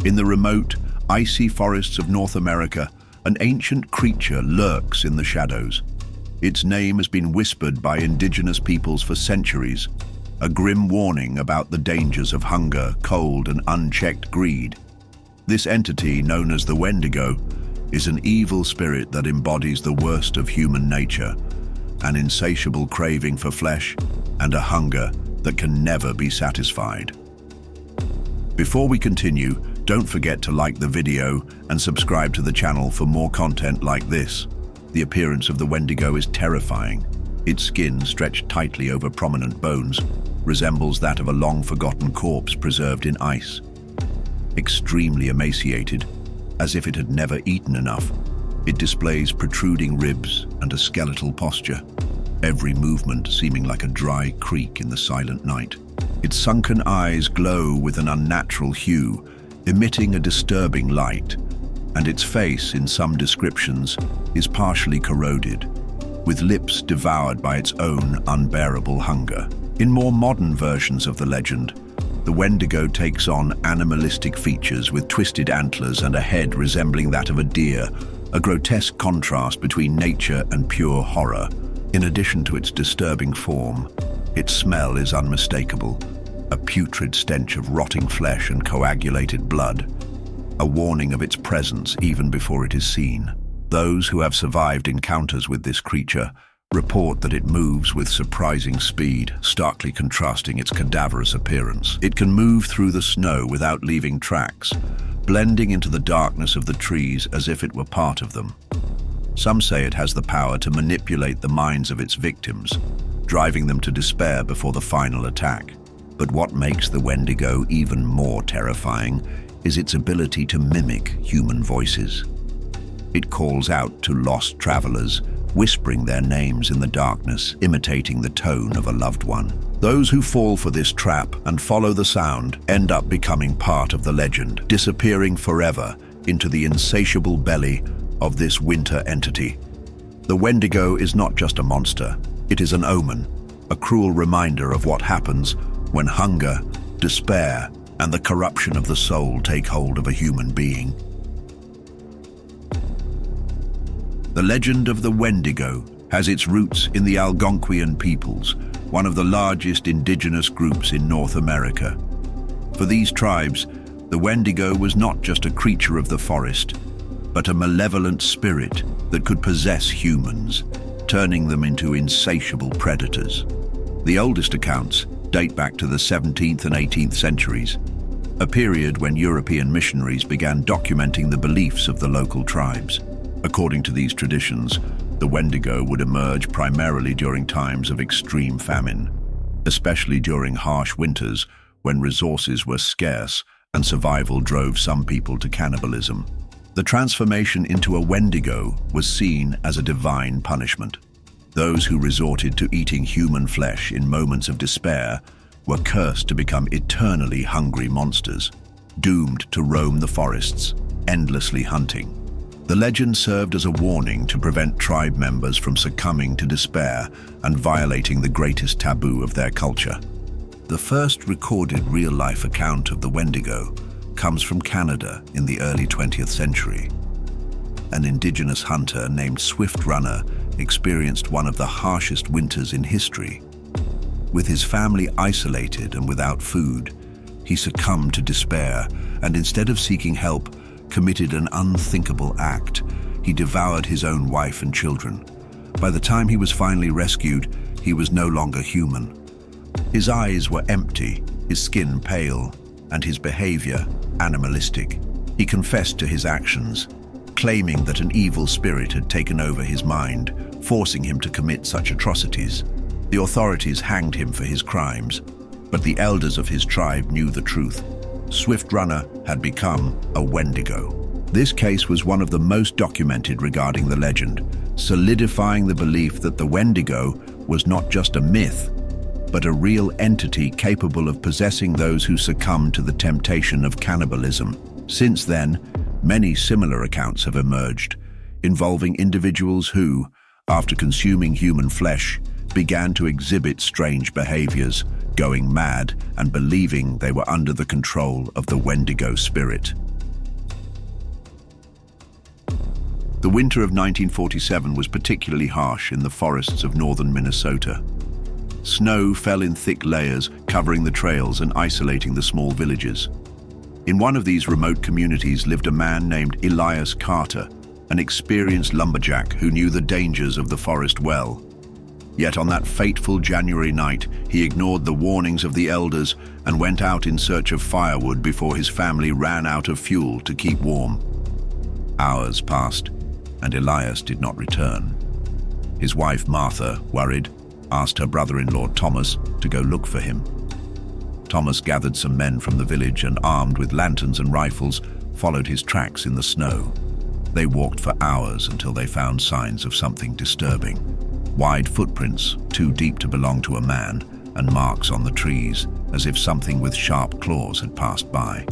In the remote, icy forests of North America, an ancient creature lurks in the shadows. Its name has been whispered by indigenous peoples for centuries, a grim warning about the dangers of hunger, cold, and unchecked greed. This entity, known as the Wendigo, is an evil spirit that embodies the worst of human nature, an insatiable craving for flesh and a hunger that can never be satisfied. Before we continue, don't forget to like the video and subscribe to the channel for more content like this. The appearance of the Wendigo is terrifying. Its skin, stretched tightly over prominent bones, resembles that of a long-forgotten corpse preserved in ice. Extremely emaciated, as if it had never eaten enough, it displays protruding ribs and a skeletal posture, every movement seeming like a dry creak in the silent night. Its sunken eyes glow with an unnatural hue, emitting a disturbing light, and its face, in some descriptions, is partially corroded, with lips devoured by its own unbearable hunger. In more modern versions of the legend, the Wendigo takes on animalistic features with twisted antlers and a head resembling that of a deer, a grotesque contrast between nature and pure horror. In addition to its disturbing form, its smell is unmistakable, a putrid stench of rotting flesh and coagulated blood, a warning of its presence even before it is seen. Those who have survived encounters with this creature report that it moves with surprising speed, starkly contrasting its cadaverous appearance. It can move through the snow without leaving tracks, blending into the darkness of the trees as if it were part of them. Some say it has the power to manipulate the minds of its victims, driving them to despair before the final attack. But what makes the Wendigo even more terrifying is its ability to mimic human voices. It calls out to lost travelers, whispering their names in the darkness, imitating the tone of a loved one. Those who fall for this trap and follow the sound end up becoming part of the legend, disappearing forever into the insatiable belly of this winter entity. The Wendigo is not just a monster, it is an omen, a cruel reminder of what happens when hunger, despair, and the corruption of the soul take hold of a human being. The legend of the Wendigo has its roots in the Algonquian peoples, one of the largest indigenous groups in North America. For these tribes, the Wendigo was not just a creature of the forest, but a malevolent spirit that could possess humans, turning them into insatiable predators. The oldest accounts date back to the 17th and 18th centuries, a period when European missionaries began documenting the beliefs of the local tribes. According to these traditions, the Wendigo would emerge primarily during times of extreme famine, especially during harsh winters when resources were scarce and survival drove some people to cannibalism. The transformation into a Wendigo was seen as a divine punishment. Those who resorted to eating human flesh in moments of despair were cursed to become eternally hungry monsters, doomed to roam the forests, endlessly hunting. The legend served as a warning to prevent tribe members from succumbing to despair and violating the greatest taboo of their culture. The first recorded real-life account of the Wendigo comes from Canada in the early 20th century. An indigenous hunter named Swift Runner experienced one of the harshest winters in history. With his family isolated and without food, he succumbed to despair and, instead of seeking help, committed an unthinkable act. He devoured his own wife and children. By the time he was finally rescued, he was no longer human. His eyes were empty, his skin pale, and his behavior animalistic. He confessed to his actions, claiming that an evil spirit had taken over his mind, forcing him to commit such atrocities. The authorities hanged him for his crimes, but the elders of his tribe knew the truth. Swift Runner had become a Wendigo. This case was one of the most documented regarding the legend, solidifying the belief that the Wendigo was not just a myth, but a real entity capable of possessing those who succumb to the temptation of cannibalism. Since then, many similar accounts have emerged, involving individuals who, after consuming human flesh, began to exhibit strange behaviors, going mad and believing they were under the control of the Wendigo spirit. The winter of 1947 was particularly harsh in the forests of northern Minnesota. Snow fell in thick layers, covering the trails and isolating the small villages. In one of these remote communities lived a man named Elias Carter, an experienced lumberjack who knew the dangers of the forest well. Yet on that fateful January night, he ignored the warnings of the elders and went out in search of firewood before his family ran out of fuel to keep warm. Hours passed, and Elias did not return. His wife, Martha, worried, asked her brother-in-law, Thomas, to go look for him. Thomas gathered some men from the village and, armed with lanterns and rifles, followed his tracks in the snow. They walked for hours until they found signs of something disturbing. Wide footprints, too deep to belong to a man, and marks on the trees, as if something with sharp claws had passed by.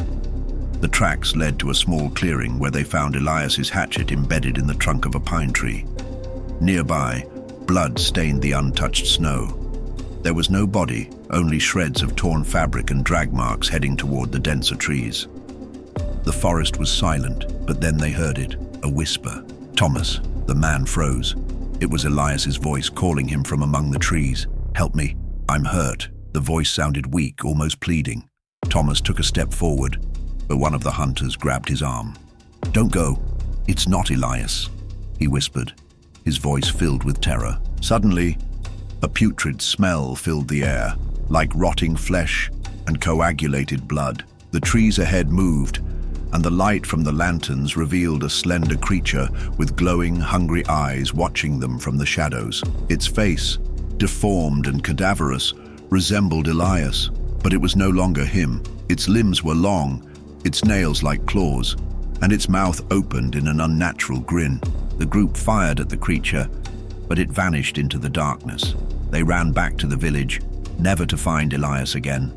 The tracks led to a small clearing where they found Elias's hatchet embedded in the trunk of a pine tree. Nearby, blood stained the untouched snow. There was no body, only shreds of torn fabric and drag marks heading toward the denser trees. The forest was silent, but then they heard it, a whisper. Thomas, the man froze. It was Elias's voice calling him from among the trees. "Help me, I'm hurt." The voice sounded weak, almost pleading. Thomas took a step forward, but one of the hunters grabbed his arm. "Don't go. It's not Elias," he whispered, his voice filled with terror. Suddenly, a putrid smell filled the air, like rotting flesh and coagulated blood. The trees ahead moved, and the light from the lanterns revealed a slender creature with glowing, hungry eyes watching them from the shadows. Its face, deformed and cadaverous, resembled Elias, but it was no longer him. Its limbs were long, its nails like claws, and its mouth opened in an unnatural grin. The group fired at the creature, but it vanished into the darkness. They ran back to the village, never to find Elias again.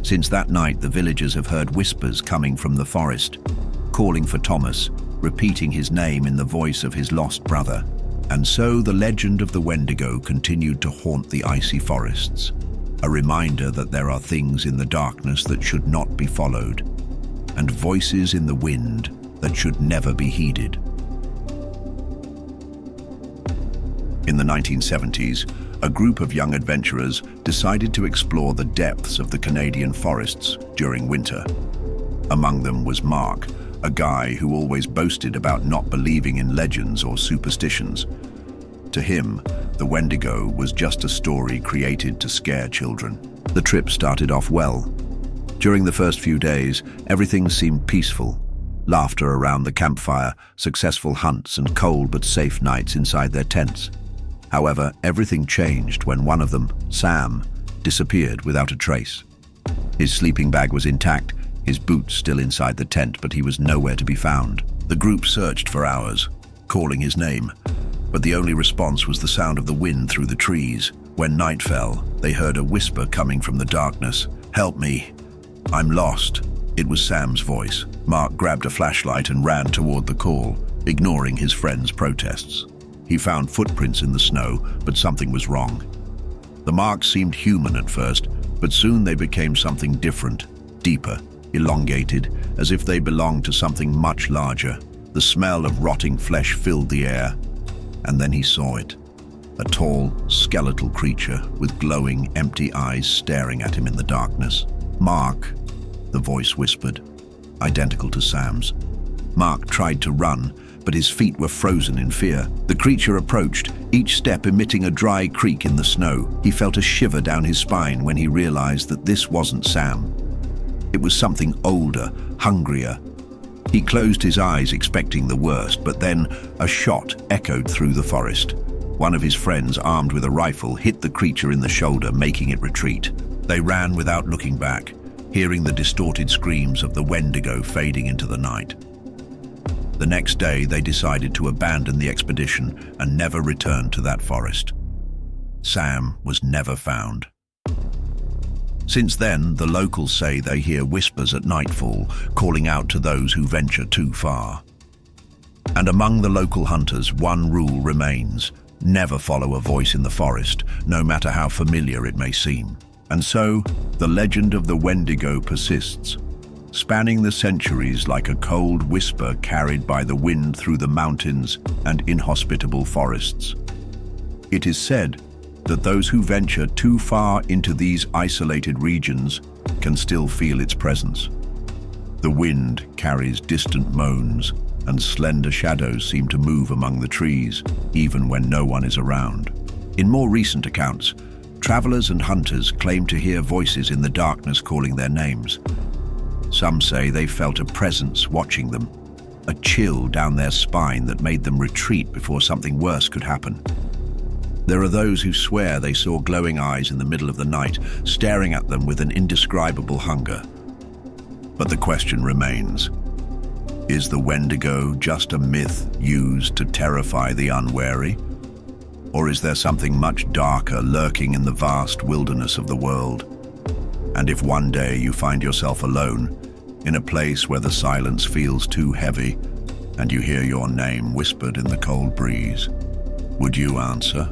Since that night, the villagers have heard whispers coming from the forest, calling for Thomas, repeating his name in the voice of his lost brother. And so the legend of the Wendigo continued to haunt the icy forests, a reminder that there are things in the darkness that should not be followed, and voices in the wind that should never be heeded. In the 1970s, a group of young adventurers decided to explore the depths of the Canadian forests during winter. Among them was Mark, a guy who always boasted about not believing in legends or superstitions. To him, the Wendigo was just a story created to scare children. The trip started off well. During the first few days, everything seemed peaceful. Laughter around the campfire, successful hunts, and cold but safe nights inside their tents. However, everything changed when one of them, Sam, disappeared without a trace. His sleeping bag was intact, his boots still inside the tent, but he was nowhere to be found. The group searched for hours, calling his name, but the only response was the sound of the wind through the trees. When night fell, they heard a whisper coming from the darkness. "Help me, I'm lost." It was Sam's voice. Mark grabbed a flashlight and ran toward the call, ignoring his friend's protests. He found footprints in the snow, but something was wrong. The marks seemed human at first, but soon they became something different, deeper, elongated, as if they belonged to something much larger. The smell of rotting flesh filled the air, and then he saw it. A tall, skeletal creature with glowing, empty eyes staring at him in the darkness. "Mark," the voice whispered, identical to Sam's. Mark tried to run, but his feet were frozen in fear. The creature approached, each step emitting a dry creak in the snow. He felt a shiver down his spine when he realized that this wasn't Sam. It was something older, hungrier. He closed his eyes, expecting the worst, but then a shot echoed through the forest. One of his friends, armed with a rifle, hit the creature in the shoulder, making it retreat. They ran without looking back, hearing the distorted screams of the Wendigo fading into the night. The next day, they decided to abandon the expedition and never return to that forest. Sam was never found. Since then, the locals say they hear whispers at nightfall, calling out to those who venture too far. And among the local hunters, one rule remains: never follow a voice in the forest, no matter how familiar it may seem. And so, the legend of the Wendigo persists, spanning the centuries like a cold whisper carried by the wind through the mountains and inhospitable forests. It is said that those who venture too far into these isolated regions can still feel its presence. The wind carries distant moans, and slender shadows seem to move among the trees, even when no one is around. In more recent accounts, travelers and hunters claim to hear voices in the darkness calling their names. Some say they felt a presence watching them, a chill down their spine that made them retreat before something worse could happen. There are those who swear they saw glowing eyes in the middle of the night, staring at them with an indescribable hunger. But the question remains, is the Wendigo just a myth used to terrify the unwary? Or is there something much darker lurking in the vast wilderness of the world? And if one day you find yourself alone, in a place where the silence feels too heavy, and you hear your name whispered in the cold breeze, would you answer?